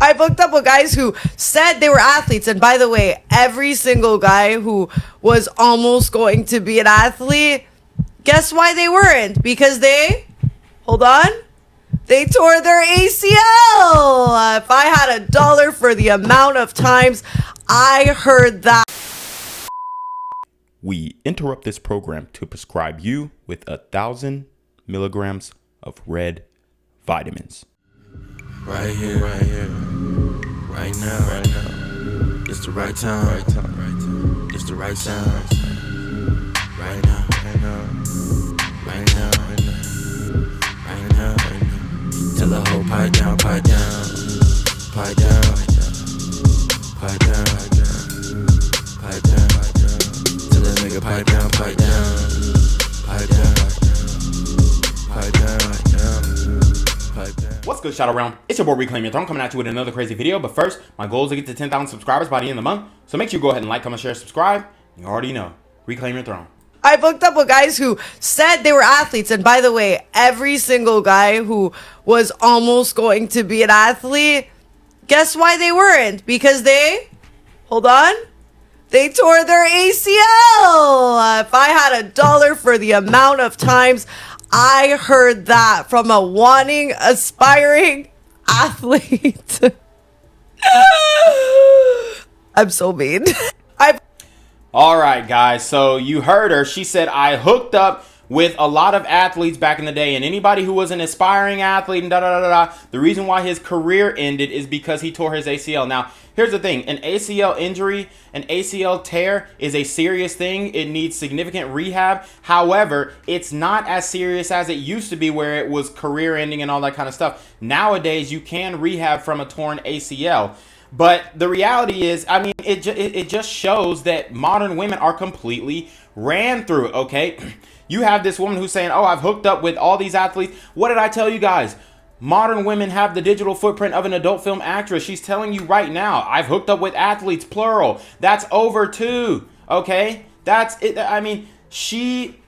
I've looked up with guys who said they were athletes. And by the way, every single guy who was almost going to be an athlete, guess why they weren't? Because they tore their ACL. If I had $1 for the amount of times I heard that. We interrupt this program to prescribe you with 1,000 milligrams of red vitamins. Right here, right now. It's the right time, It's the right sound. Right now. Tell the whole pipe down. Tell that nigga pipe down. What's good, Shadow Realm? It's your boy Reclaim Your Throne coming at you with another crazy video. But first, my goal is to get to 10,000 subscribers by the end of the month. So make sure you go ahead and like, comment, share, subscribe. You already know. Reclaim Your Throne. I've looked up with guys who said they were athletes. And by the way, every single guy who was almost going to be an athlete, guess why they weren't? Because they tore their ACL. If I had $1 for the amount of times I heard that from a aspiring athlete. I'm so mean. All right, guys. So you heard her. She said, I hooked up with a lot of athletes back in the day, and anybody who was an aspiring athlete and the reason why his career ended is because he tore his ACL. Now, here's the thing. An ACL injury, an ACL tear is a serious thing. It needs significant rehab. However, it's not as serious as it used to be where it was career ending and all that kind of stuff. Nowadays, you can rehab from a torn ACL. But the reality is, I mean, it just shows that modern women are completely ran through, okay? You have this woman who's saying, oh, I've hooked up with all these athletes. What did I tell you guys? Modern women have the digital footprint of an adult film actress. She's telling you right now, I've hooked up with athletes, plural. That's over 2, okay? That's it. I mean, she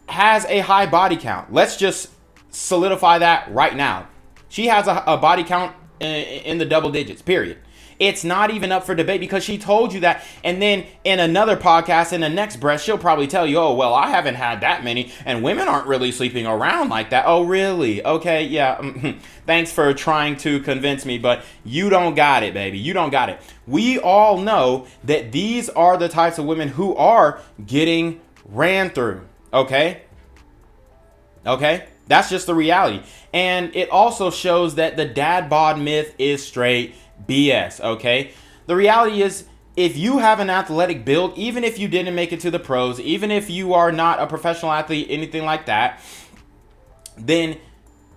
has a high body count. Let's just solidify that right now. She has a body count in the double digits, period. It's not even up for debate because she told you that. And then in another podcast, in the next breath, she'll probably tell you, oh, well, I haven't had that many. And women aren't really sleeping around like that. Oh, really? Okay, yeah. Thanks for trying to convince me. But you don't got it, baby. You don't got it. We all know that these are the types of women who are getting ran through. Okay? Okay? That's just the reality. And it also shows that the dad bod myth is straight BS, okay? The reality is, if you have an athletic build, even if you didn't make it to the pros, even if you are not a professional athlete, anything like that, then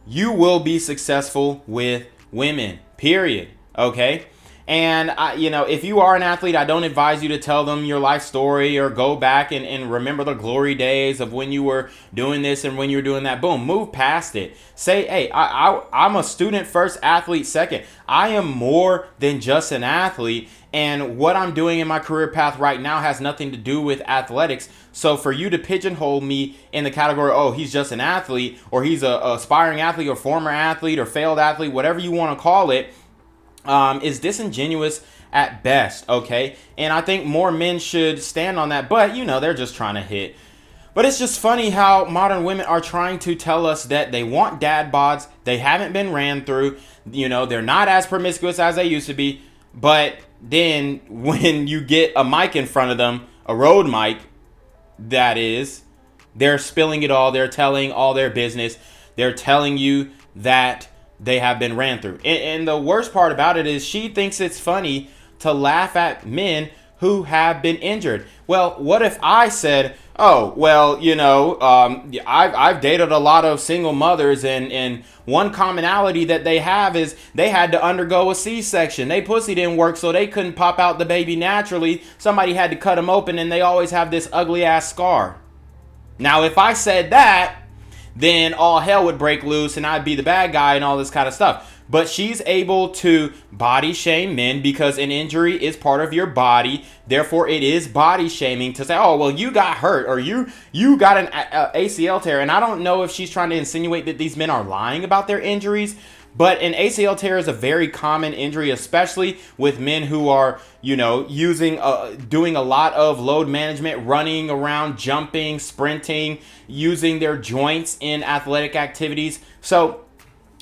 you will be successful with women, period, okay? And, if you are an athlete, I don't advise you to tell them your life story or go back and remember the glory days of when you were doing this and when you were doing that. Boom, move past it. Say, hey, I'm a student first, athlete second. I am more than just an athlete. And what I'm doing in my career path right now has nothing to do with athletics. So for you to pigeonhole me in the category, oh, he's just an athlete, or he's a aspiring athlete or former athlete or failed athlete, whatever you want to call it, is disingenuous at best, okay? And I think more men should stand on that, but they're just trying to hit. But it's just funny how modern women are trying to tell us that they want dad bods, they haven't been ran through, they're not as promiscuous as they used to be, but then when you get a mic in front of them, a road mic, that is, they're spilling it all, they're telling all their business, they're telling you that they have been ran through. And the worst part about it is she thinks it's funny to laugh at men who have been injured. Well, what if I said, oh, well, I've dated a lot of single mothers, and one commonality that they have is they had to undergo a C-section. They pussy didn't work, so they couldn't pop out the baby naturally. Somebody had to cut them open, and they always have this ugly ass scar. Now, if I said that, then all hell would break loose and I'd be the bad guy and all this kind of stuff. But she's able to body shame men because an injury is part of your body. Therefore, it is body shaming to say, oh, well, you got hurt or you got an ACL tear. And I don't know if she's trying to insinuate that these men are lying about their injuries, But an ACL tear is a very common injury, especially with men who are, doing a lot of load management, running around, jumping, sprinting, using their joints in athletic activities. So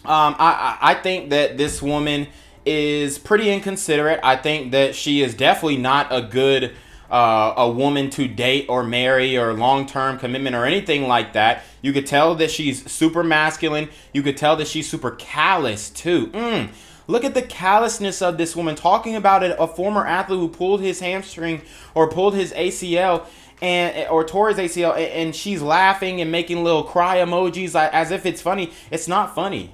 I think that this woman is pretty inconsiderate. I think that she is definitely not a good a woman to date or marry or long-term commitment or anything like that. You could tell that she's super masculine. You could tell that she's super callous too. Look at the callousness of this woman, talking about a former athlete who pulled his hamstring or pulled his ACL or tore his ACL, and she's laughing and making little cry emojis as if it's funny. It's not funny.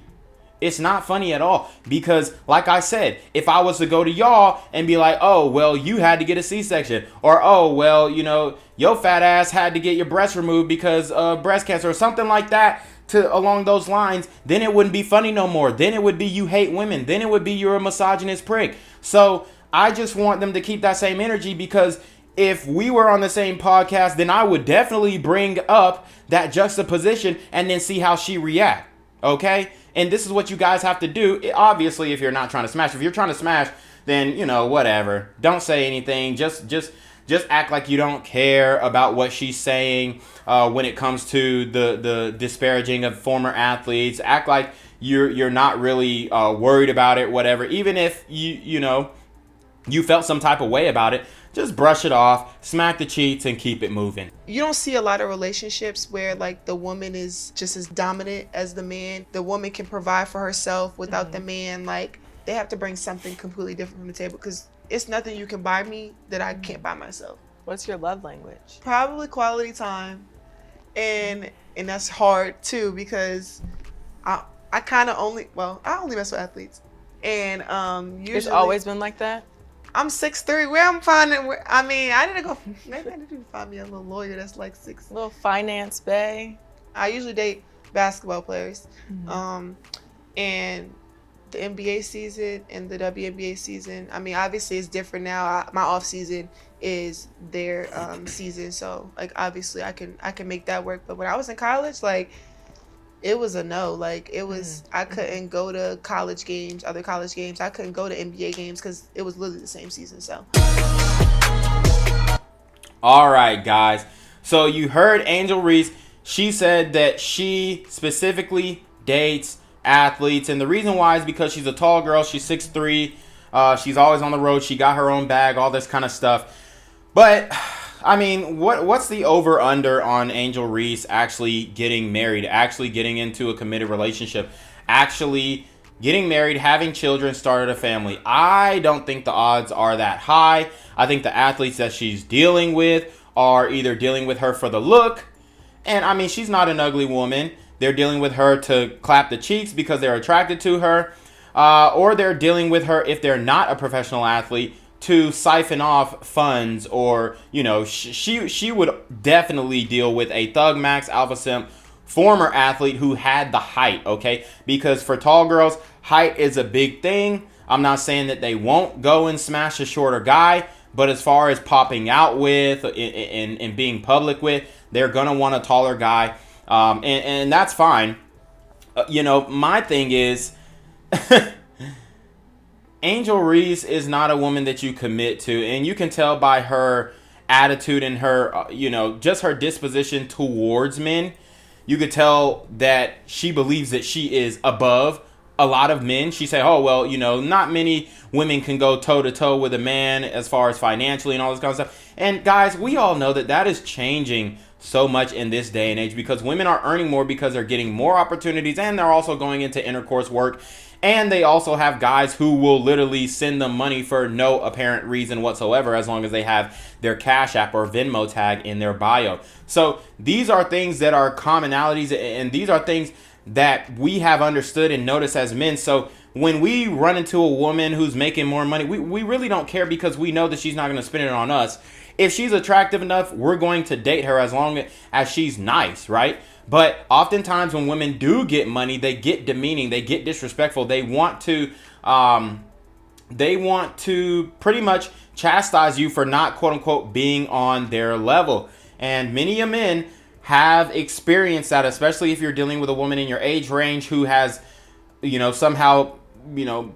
It's not funny at all, because like I said, if I was to go to y'all and be like, oh, well, you had to get a C-section, or, oh, well, your fat ass had to get your breast removed because of breast cancer or something like that along those lines, then it wouldn't be funny no more. Then it would be you hate women. Then it would be you're a misogynist prick. So I just want them to keep that same energy, because if we were on the same podcast, then I would definitely bring up that juxtaposition and then see how she react. Okay? And this is what you guys have to do. Obviously, if you're not trying to smash. If you're trying to smash, then, whatever. Don't say anything. Just act like you don't care about what she's saying when it comes to the disparaging of former athletes. Act like you're not really worried about it, whatever. Even if you felt some type of way about it, just brush it off, smack the cheeks, and keep it moving. You don't see a lot of relationships where like the woman is just as dominant as the man. The woman can provide for herself without the man. Like, they have to bring something completely different from the table, because it's nothing you can buy me that I can't buy myself. What's your love language? Probably quality time. And that's hard too, because I only mess with athletes. And usually it's always been like that? I'm 6'3". Where I'm finding, I need to go. Maybe I need to find me a little lawyer that's like 6. A little finance bae. I usually date basketball players, and the NBA season and the WNBA season. Obviously it's different now. My off season is their season, so like obviously I can make that work. But when I was in college, like, it was a no. Like, it was, I couldn't go to other college games. I couldn't go to NBA games because it was literally the same season. So. All right, guys. So you heard Angel Reese. She said that she specifically dates athletes. And the reason why is because she's a tall girl. She's 6'3". She's always on the road. She got her own bag, all this kind of stuff. But what's the over-under on Angel Reese actually getting married, actually getting into a committed relationship, actually getting married, having children, started a family? I don't think the odds are that high. I think the athletes that she's dealing with are either dealing with her for the look, and she's not an ugly woman. They're dealing with her to clap the cheeks because they're attracted to her, or they're dealing with her, if they're not a professional athlete, to siphon off funds, or she would definitely deal with a thug max alpha simp former athlete who had the height, okay? Because for tall girls, height is a big thing. I'm not saying that they won't go and smash a shorter guy, but as far as popping out with and being public with, they're gonna want a taller guy, and that's fine. My thing is Angel Reese is not a woman that you commit to, and you can tell by her attitude and her, just her disposition towards men. You could tell that she believes that she is above a lot of men. She said, oh, well, not many women can go toe to toe with a man as far as financially and all this kind of stuff. And guys, we all know that is changing so much in this day and age, because women are earning more because they're getting more opportunities, and they're also going into intercourse work. And they also have guys who will literally send them money for no apparent reason whatsoever, as long as they have their CashApp or Venmo tag in their bio. So these are things that are commonalities, and these are things that we have understood and noticed as men. So when we run into a woman who's making more money, we really don't care, because we know that she's not going to spend it on us. If she's attractive enough, we're going to date her as long as she's nice, right? But oftentimes when women do get money, they get demeaning, they get disrespectful. They want to pretty much chastise you for not, quote unquote, being on their level. And many a men have experienced that, especially if you're dealing with a woman in your age range who has somehow,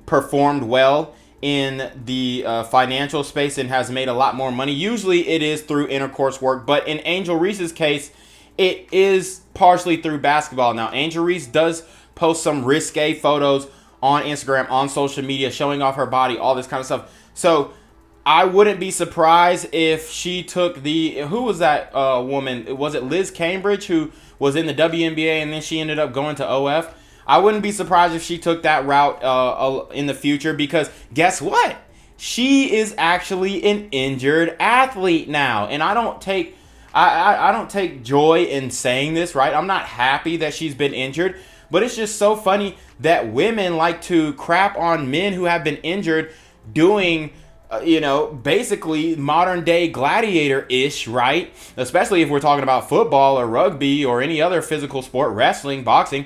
performed well in the financial space and has made a lot more money. Usually it is through intercourse work, but in Angel Reese's case, it is partially through basketball. Now, Angel Reese does post some risque photos on Instagram, on social media, showing off her body, all this kind of stuff. So I wouldn't be surprised if she took who was that woman? Was it Liz Cambridge, who was in the WNBA and then she ended up going to OF? I wouldn't be surprised if she took that route in the future, because guess what? She is actually an injured athlete now. And I don't take joy in saying this, right? I'm not happy that she's been injured, but it's just so funny that women like to crap on men who have been injured doing basically modern day gladiator-ish, right? Especially if we're talking about football or rugby or any other physical sport, wrestling, boxing.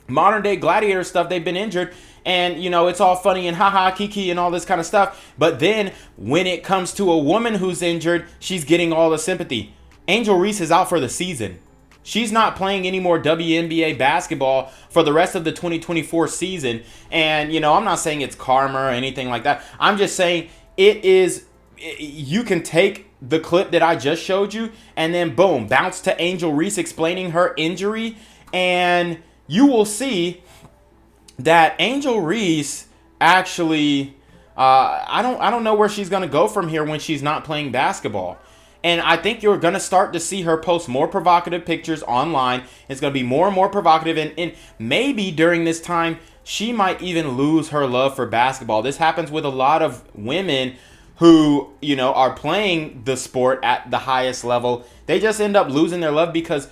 Modern day gladiator stuff, they've been injured, and it's all funny and haha kiki and all this kind of stuff. But then when it comes to a woman who's injured, she's getting all the sympathy. Angel Reese is out for the season. She's not playing any more WNBA basketball for the rest of the 2024 season. And I'm not saying it's karma or anything like that. I'm just saying you can take the clip that I just showed you and then boom, bounce to Angel Reese explaining her injury, and you will see that Angel Reese actually, I don't know where she's going to go from here when she's not playing basketball. And I think you're going to start to see her post more provocative pictures online. It's going to be more and more provocative. And maybe during this time, she might even lose her love for basketball. This happens with a lot of women who, are playing the sport at the highest level. They just end up losing their love because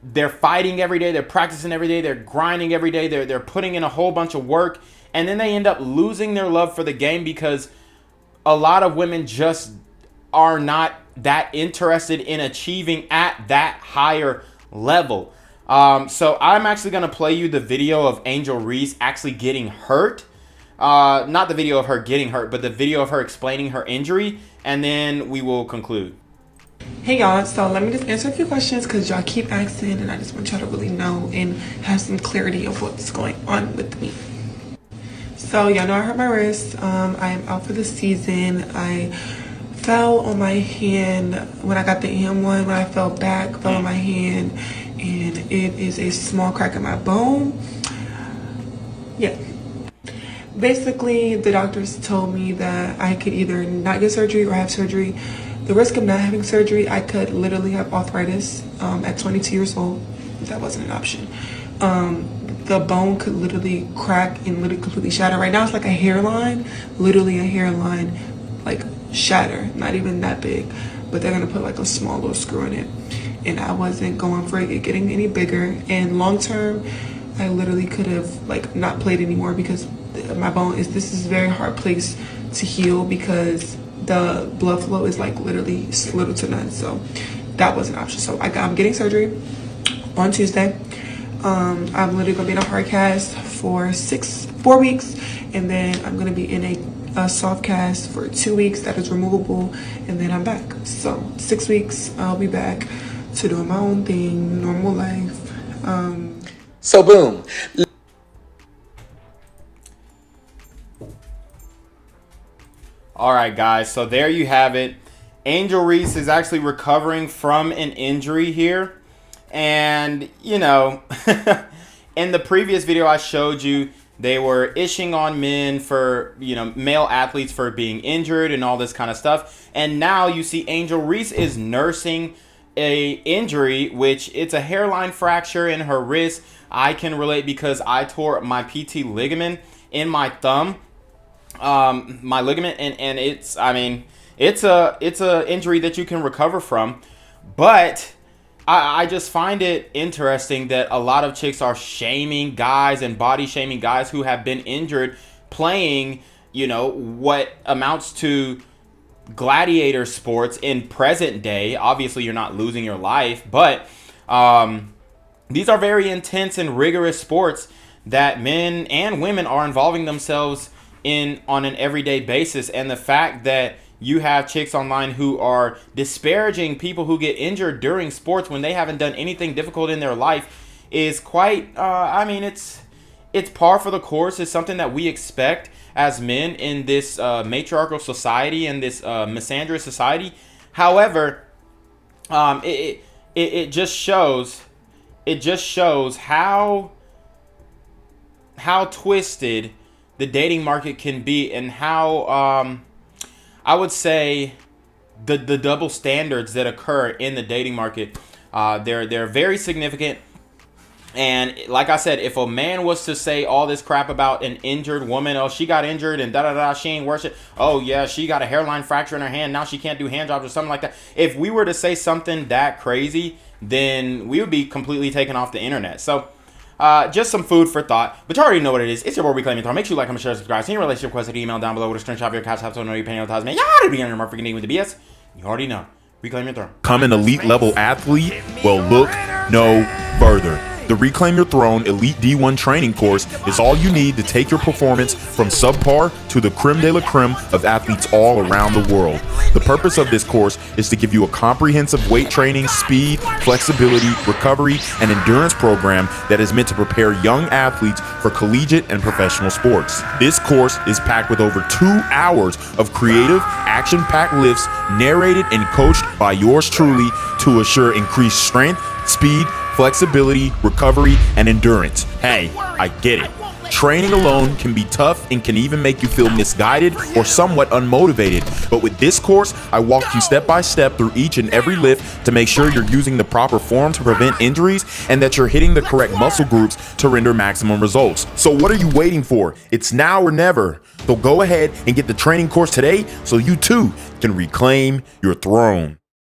they're fighting every day. They're practicing every day. They're grinding every day. They're putting in a whole bunch of work. And then they end up losing their love for the game because a lot of women just are not that interested in achieving at that higher level. So I'm actually going to play you the video of Angel Reese actually getting hurt. Not the video of her getting hurt, but the video of her explaining her injury. And then we will conclude. Hey y'all, so let me just answer a few questions because y'all keep asking and I just want y'all to really know and have some clarity of what's going on with me. So y'all know I hurt my wrist. I am out for the season. I fell on my hand when I got the M1. When I fell back, fell on my hand, and it is a small crack in my bone. Yeah. Basically, the doctors told me that I could either not get surgery or have surgery. The risk of not having surgery, I could literally have arthritis at 22 years old. That wasn't an option. The bone could literally crack and literally completely shatter. Right now, it's like a hairline, literally a hairline, like shatter, not even that big, but they're gonna put like a small little screw in it, and I wasn't going for it getting any bigger. And long term, I literally could have like not played anymore because my bone this is a very hard place to heal because the blood flow is like literally little to none. So that was an option. So I'm getting surgery on Tuesday. I'm literally gonna be in a hard cast for 4 weeks, and then I'm gonna be in a soft cast for 2 weeks that is removable, and then I'm back. So 6 weeks I'll be back to doing my own thing, normal life. So boom. All right, guys. So there you have it. Angel Reese is actually recovering from an injury here. And, in the previous video I showed you, they were ishing on men for, male athletes for being injured and all this kind of stuff. And now you see Angel Reese is nursing a injury, which it's a hairline fracture in her wrist. I can relate because I tore my PT ligament in my thumb, my ligament, and it's a injury that you can recover from. But I just find it interesting that a lot of chicks are shaming guys and body shaming guys who have been injured playing, what amounts to gladiator sports in present day. Obviously, you're not losing your life, but these are very intense and rigorous sports that men and women are involving themselves in on an everyday basis. And the fact that you have chicks online who are disparaging people who get injured during sports when they haven't done anything difficult in their life is quite, it's par for the course. It's something that we expect as men in this matriarchal society and this misandrous society. However, it just shows how twisted the dating market can be, and how I would say the double standards that occur in the dating market. They're very significant. And like I said, if a man was to say all this crap about an injured woman, oh, she got injured and da-da-da, she ain't worth it. Oh, yeah, she got a hairline fracture in her hand. Now she can't do hand jobs or something like that. If we were to say something that crazy, then we would be completely taken off the internet. So just some food for thought. But you already know what it is. It's your boy Reclaim Your Throne. Make sure you like, comment, share, subscribe. Send your relationship request, email down below with a screenshot of your CashApp so no you paying no ties, man. Y'all already be on your mark freaking with the BS. You already know. Reclaim Your Throne. Become an elite level athlete? Well, look no further. The Reclaim Your Throne Elite D1 training course is all you need to take your performance from subpar to the creme de la creme of athletes all around the world. The purpose of this course is to give you a comprehensive weight training, speed, flexibility, recovery, and endurance program that is meant to prepare young athletes for collegiate and professional sports. This course is packed with over 2 hours of creative, action-packed lifts narrated and coached by yours truly to assure increased strength, speed, flexibility, recovery, and endurance. Hey, I get it. Training alone can be tough and can even make you feel misguided or somewhat unmotivated. But with this course, I walk you step by step through each and every lift to make sure you're using the proper form to prevent injuries and that you're hitting the correct muscle groups to render maximum results. So what are you waiting for? It's now or never. So go ahead and get the training course today so you too can reclaim your throne.